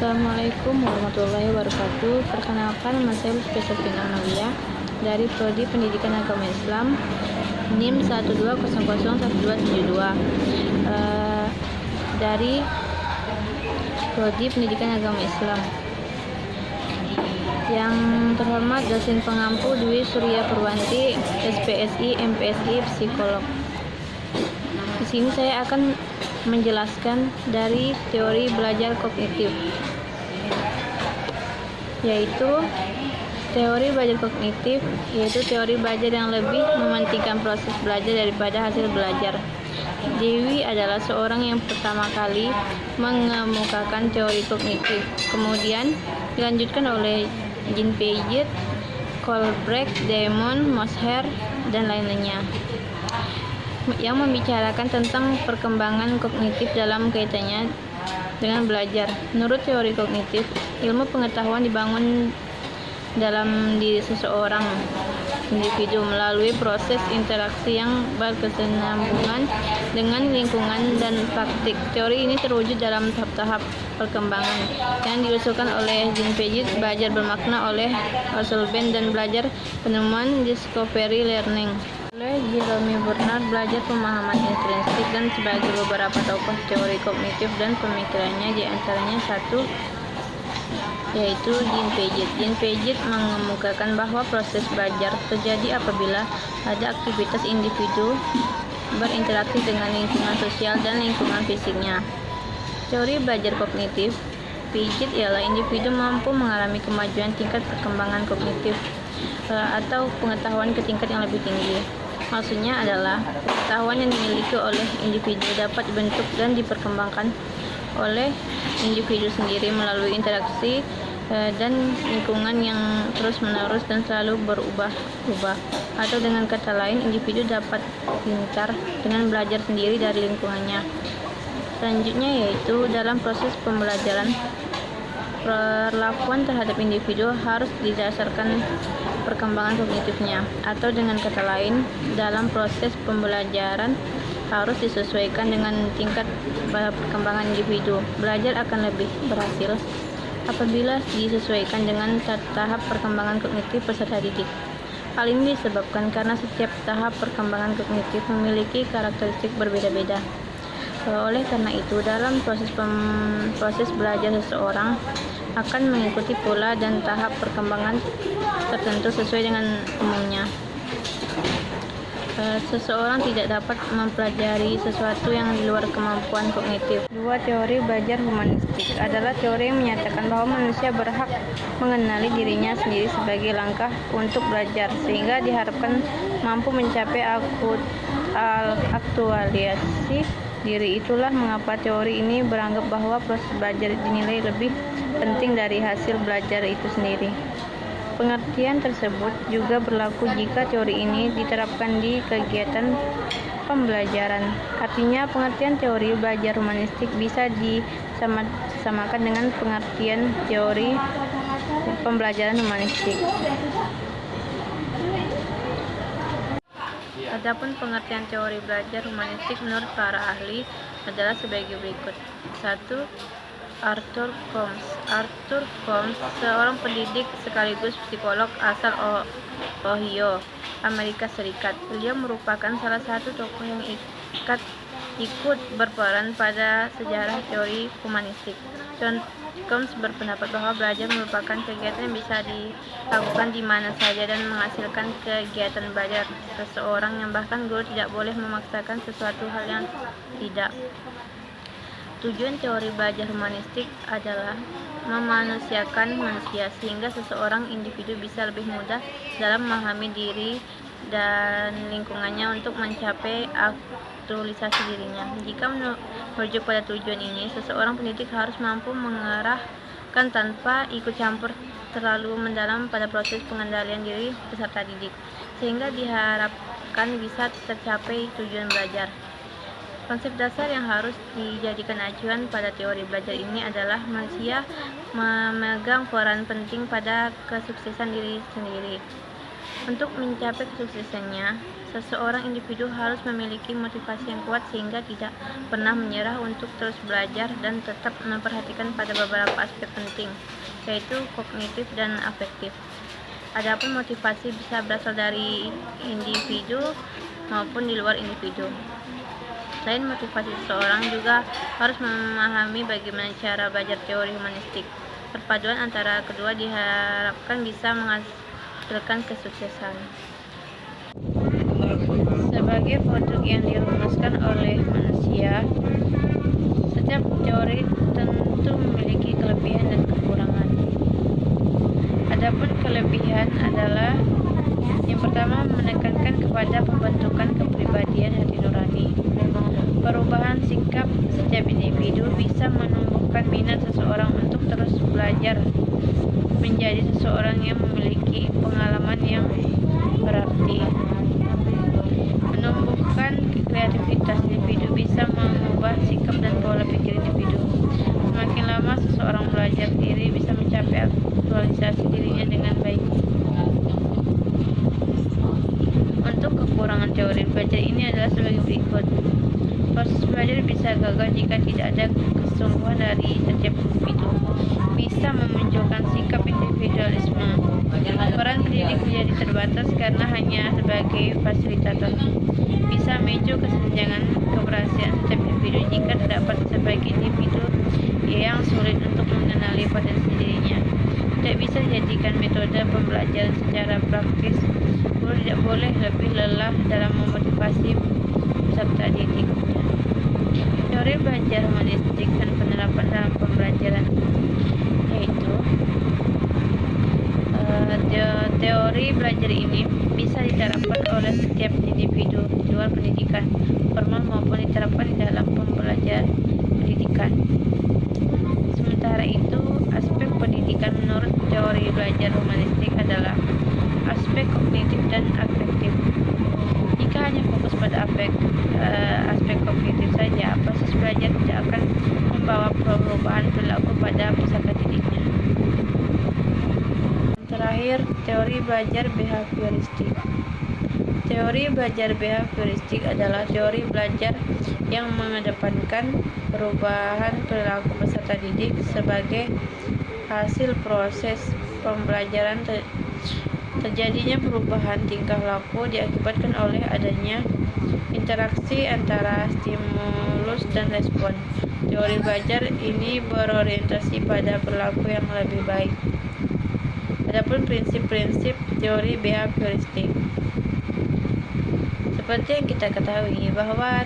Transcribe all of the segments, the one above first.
Assalamualaikum warahmatullahi wabarakatuh. Perkenalkan, nama saya Spesofina Amalia dari Prodi Pendidikan Agama Islam, NIM 120011272, dari Prodi Pendidikan Agama Islam. Yang terhormat dosen pengampu Dwi Surya Purwanti, SPSI, MPSI, psikolog. Di sini saya akan menjelaskan dari teori belajar kognitif, yaitu teori belajar kognitif, yaitu teori belajar yang lebih mementingkan proses belajar daripada hasil belajar. Dewey adalah seorang yang pertama kali mengemukakan teori kognitif, kemudian dilanjutkan oleh Jean Piaget, Kohlberg, Damon, Mosher, dan lainnya, yang membicarakan tentang perkembangan kognitif dalam kaitannya dengan belajar. Menurut teori kognitif, ilmu pengetahuan dibangun dalam diri seseorang individu melalui proses interaksi yang berkesinambungan dengan lingkungan dan praktik. Teori ini terwujud dalam tahap-tahap perkembangan yang diusulkan oleh Jean Piaget, belajar bermakna oleh Osselben, dan belajar penemuan discovery learning oleh Jerome Bernard, belajar pemahaman intrinsik, dan sebagai beberapa tokoh teori kognitif dan pemikirannya, di antaranya satu yaitu Jean Piaget. Jean Piaget mengemukakan bahwa proses belajar terjadi apabila ada aktivitas individu berinteraksi dengan lingkungan sosial dan lingkungan fisiknya. Teori belajar kognitif Piaget ialah individu mampu mengalami kemajuan tingkat perkembangan kognitif atau pengetahuan ke tingkat yang lebih tinggi. Maksudnya adalah pengetahuan yang dimiliki oleh individu dapat dibentuk dan diperkembangkan oleh individu sendiri melalui interaksi dan lingkungan yang terus-menerus dan selalu berubah-ubah. Atau dengan kata lain, individu dapat pintar dengan belajar sendiri dari lingkungannya. Selanjutnya yaitu dalam proses pembelajaran, perlakuan terhadap individu harus didasarkan perkembangan kognitifnya, atau dengan kata lain, dalam proses pembelajaran harus disesuaikan dengan tingkat perkembangan individu. Belajar akan lebih berhasil apabila disesuaikan dengan tahap perkembangan kognitif peserta didik. Hal ini disebabkan karena setiap tahap perkembangan kognitif memiliki karakteristik berbeda-beda. Oleh karena itu, dalam proses belajar seseorang akan mengikuti pola dan tahap perkembangan tertentu sesuai dengan umumnya. Seseorang tidak dapat mempelajari sesuatu yang di luar kemampuan kognitif. Dua, teori belajar humanistik adalah teori yang menyatakan bahwa manusia berhak mengenali dirinya sendiri sebagai langkah untuk belajar, sehingga diharapkan mampu mencapai aktualisasi diri. Itulah mengapa teori ini beranggap bahwa proses belajar dinilai lebih penting dari hasil belajar itu sendiri. Pengertian tersebut juga berlaku jika teori ini diterapkan di kegiatan pembelajaran. Artinya, pengertian teori belajar humanistik bisa disamakan dengan pengertian teori pembelajaran humanistik. Adapun pengertian teori belajar humanistik menurut para ahli adalah sebagai berikut. 1. Arthur Combs. Arthur Combs, seorang pendidik sekaligus psikolog asal Ohio, Amerika Serikat. Beliau merupakan salah satu tokoh yang ikut berperan pada sejarah teori humanistik. John Combs berpendapat bahwa belajar merupakan kegiatan yang bisa dilakukan di mana saja dan menghasilkan kegiatan belajar seseorang, yang bahkan guru tidak boleh memaksakan sesuatu hal yang tidak. Tujuan teori belajar humanistik adalah memanusiakan manusia, sehingga seseorang individu bisa lebih mudah dalam memahami diri dan lingkungannya untuk mencapai aktualisasi dirinya. Jika merujuk pada tujuan ini, seseorang pendidik harus mampu mengarahkan tanpa ikut campur terlalu mendalam pada proses pengendalian diri peserta didik, sehingga diharapkan bisa tercapai tujuan belajar. Konsep dasar yang harus dijadikan acuan pada teori belajar ini adalah manusia memegang peran penting pada kesuksesan diri sendiri. Untuk mencapai kesuksesannya, seseorang individu harus memiliki motivasi yang kuat sehingga tidak pernah menyerah untuk terus belajar dan tetap memperhatikan pada beberapa aspek penting, yaitu kognitif dan afektif. Adapun motivasi bisa berasal dari individu maupun di luar individu. Selain motivasi, seseorang juga harus memahami bagaimana cara belajar teori humanistik. Perpaduan antara kedua diharapkan bisa menghasilkan kesuksesan. Sebagai produk yang dirumuskan oleh manusia, setiap teori tentu memiliki kelebihan dan kekurangan. Adapun kelebihan adalah yang pertama, menekankan kepada pembentukan kepribadian hati nurani. Perubahan sikap setiap individu bisa menumbuhkan minat seseorang untuk terus belajar, menjadi seseorang yang memiliki pengalaman yang berarti. Menumbuhkan kreativitas individu bisa mengubah sikap dan pola pikir individu. Semakin lama seseorang belajar diri bisa mencapai aktualisasi dirinya dengan baik. Untuk kekurangan teori belajar ini adalah sebagai berikut. Proses belajar bisa gagal jika tidak ada kesungguhan dari setiap individu. Bisa memunculkan sikap individualisme. Peran pendidik menjadi terbatas karena hanya sebagai fasilitator. Bisa memicu kesenjangan keberhasilan setiap individu jika terdapat sebagai individu yang sulit untuk mengenali potensi dirinya. Tidak bisa dijadikan metode pembelajaran secara praktis. Guru tidak boleh lebih lelah dalam memotivasi peserta didiknya. Teori belajar humanistik dan penerapan dalam pembelajaran, yaitu teori belajar ini bisa diterapkan oleh setiap individu di luar pendidikan formal maupun diterapkan di dalam pembelajaran pendidikan. Sementara itu, aspek pendidikan menurut teori belajar humanistik adalah aspek kognitif dan afektif. Jika hanya fokus pada aspek kognitif saja, proses belajar tidak akan membawa perubahan perilaku pada peserta didiknya. Terakhir, teori belajar behavioristik. Teori belajar behavioristik adalah teori belajar yang mengedepankan perubahan perilaku peserta didik sebagai hasil proses pembelajaran. Terjadinya perubahan tingkah laku diakibatkan oleh adanya interaksi antara stimulus dan respon. Teori belajar ini berorientasi pada perilaku yang lebih baik. Adapun prinsip-prinsip teori behavioristik, seperti yang kita ketahui bahwa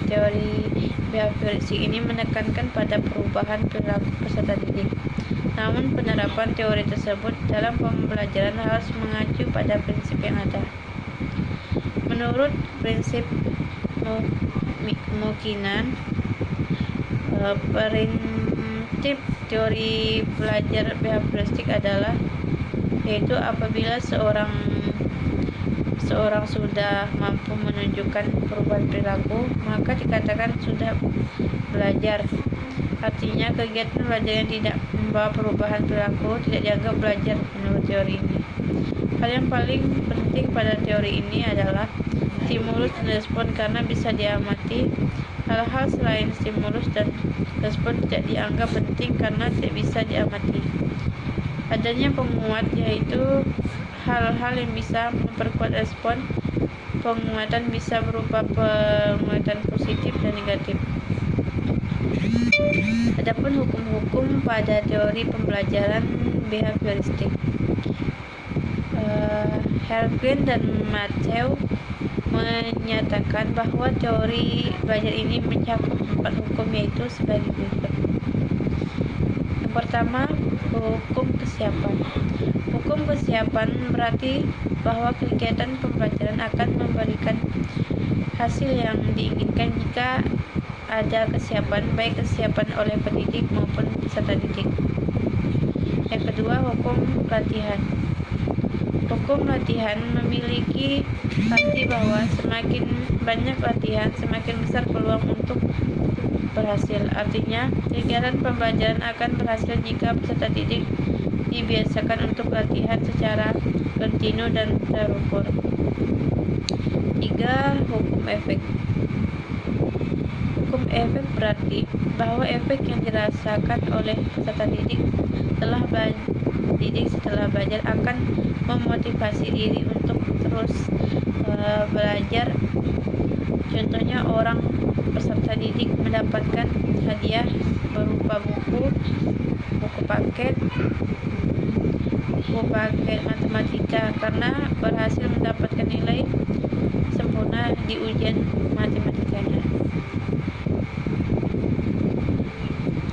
teori behavioristik ini menekankan pada perubahan perilaku peserta didik. Namun penerapan teori tersebut dalam pembelajaran harus mengacu pada prinsip yang ada. Menurut prinsip kemungkinan, prinsip teori belajar behavioristik adalah yaitu apabila seorang sudah mampu menunjukkan perubahan perilaku, maka dikatakan sudah belajar. Artinya kegiatan belajar yang tidak membawa perubahan perilaku tidak dianggap belajar menurut teori ini. Hal yang paling penting pada teori ini adalah stimulus dan respon, karena bisa diamati hal-hal selain stimulus dan respon tidak dianggap penting karena tidak bisa diamati. Adanya penguat, yaitu hal-hal yang bisa memperkuat respon. Penguatan bisa berupa penguatan positif dan negatif. Adapun hukum-hukum pada teori pembelajaran behavioristik, Hergren dan Matthew menyatakan bahwa teori belajar ini mencakup 4 hukum, yaitu sebagai berikut. Yang pertama, hukum kesiapan. Hukum kesiapan berarti bahwa kegiatan pembelajaran akan memberikan hasil yang diinginkan jika ada kesiapan, baik kesiapan oleh pendidik maupun peserta didik. Yang kedua, hukum latihan. Hukum latihan memiliki arti bahwa semakin banyak latihan, semakin besar peluang untuk berhasil. Artinya, kegiatan pembelajaran akan berhasil jika peserta didik dibiasakan untuk latihan secara kontinu dan terukur. 3. Hukum efek. Hukum efek berarti bahwa efek yang dirasakan oleh peserta didik setelah belajar akan memotivasi diri untuk terus belajar. Contohnya, orang peserta didik mendapatkan hadiah berupa buku paket matematika karena berhasil mendapatkan nilai sempurna di ujian matematikanya.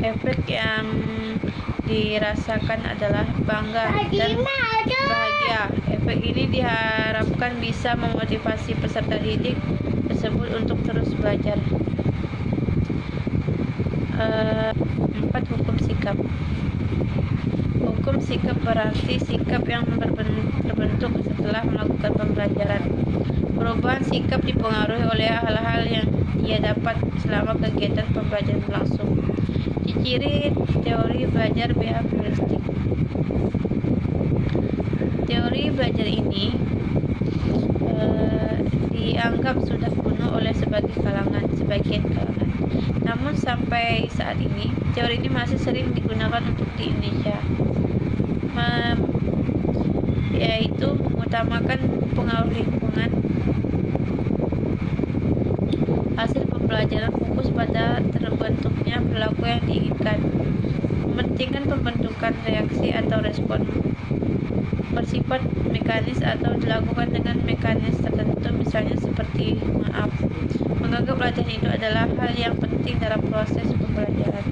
Efek yang dirasakan adalah bangga dan bahagia. Efek ini diharapkan bisa memotivasi peserta didik tersebut untuk terus belajar. 4. Hukum sikap. Hukum sikap berarti sikap yang terbentuk setelah melakukan pembelajaran. Perubahan sikap dipengaruhi oleh hal-hal yang ia dapat selama kegiatan pembelajaran berlangsung. Ciri teori belajar behavioristik. Teori belajar ini dianggap sudah kuno oleh sebagian kalangan. Namun sampai saat ini, teori ini masih sering digunakan untuk di Indonesia, yaitu mengutamakan pengaruh lingkungan. Hasil pembelajaran fokus pada terbentuknya perilaku yang diinginkan, mementingkan pembentukan reaksi atau respon, bersifat mekanis atau dilakukan dengan mekanis tertentu, misalnya seperti menganggap latihan itu adalah hal yang penting dalam proses pembelajaran.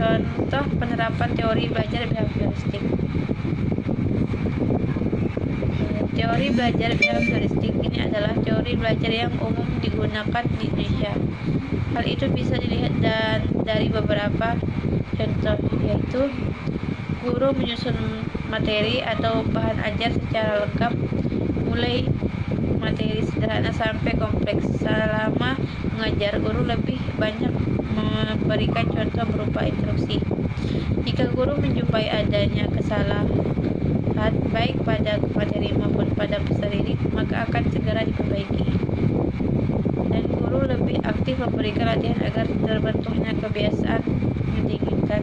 Contoh penerapan teori belajar behavioristik. Teori belajar behavioristik ini adalah teori belajar yang umum digunakan di Indonesia. Hal itu bisa dilihat dari beberapa contoh, yaitu guru menyusun materi atau bahan ajar secara lengkap, mulai materi sederhana sampai kompleks. Selama mengajar, guru lebih banyak memberikan contoh berupa instruksi. Jika guru menjumpai adanya kesalahan baik pada materi maupun pada peserta didik, maka akan segera diperbaiki. Dan guru lebih aktif memberikan latihan agar terbentuknya kebiasaan yang diinginkan.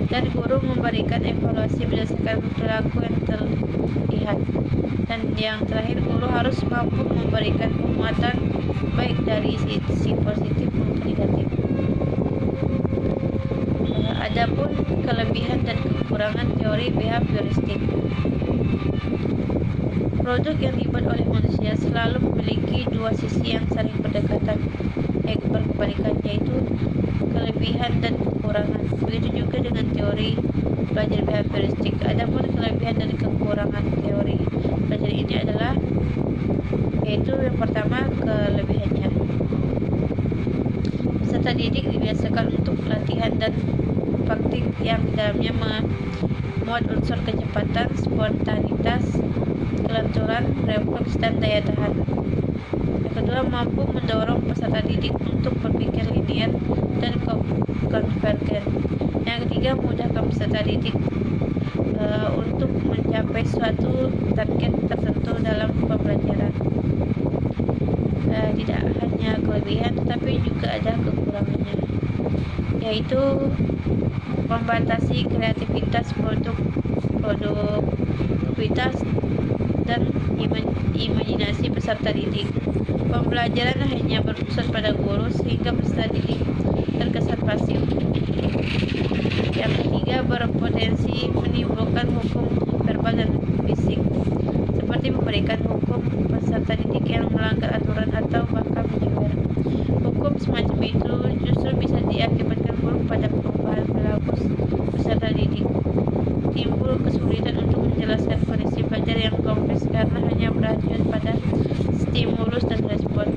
Dan guru memberikan evaluasi berdasarkan perilaku yang terlihat. Dan yang terakhir, guru harus mampu memberikan penguatan baik dari sisi positif maupun negatif. Adapun kelebihan dan kekurangan teori behavioristik. Produk yang dibuat oleh manusia selalu memiliki dua sisi yang saling berkebalikan, yaitu kelebihan dan kekurangan. Begitu juga dengan teori belajar behavioristik. Adapun kelebihan dan kekurangan teori belajar ini adalah, yaitu yang pertama, kelebihannya. Peserta didik dibiasakan untuk latihan dan praktik yang di dalamnya memuat unsur kecepatan, spontanitas, kelenturan, refleks, dan daya tahan. Yang kedua, mampu mendorong peserta didik untuk berpikir linear dan konvergen. Yang ketiga, memudahkan peserta didik untuk mencapai suatu target tertentu dalam pembelajaran. Tidak hanya kelebihan, tetapi juga ada kekurangannya, yaitu membatasi kreativitas, produktivitas, dan imajinasi peserta didik. Pembelajaran hanya berpusat pada guru sehingga peserta didik terkesan pasif. Yang ketiga, berpotensi menimbulkan hukum verbal dan fisik, seperti memberikan hukum peserta didik yang melanggar aturan atau bahkan menyewer. Hukum semacam itu justru bisa diakibatkan buruk pada perubahan perilaku peserta didik. Timbul kesulitan untuk menjelaskan kondisi belajar yang kompleks karena hanya bertujuan pada stimulus dan respon.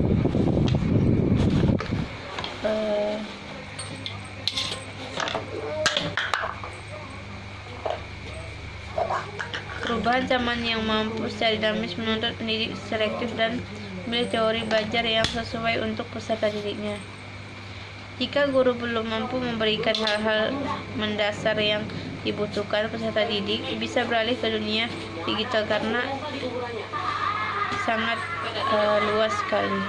Perubahan zaman yang mampu secara dinamis menuntut pendidik selektif dan memilih teori belajar yang sesuai untuk peserta didiknya. Jika guru belum mampu memberikan hal-hal mendasar yang dibutuhkan peserta didik, bisa beralih ke dunia digital karena sangat luas sekali.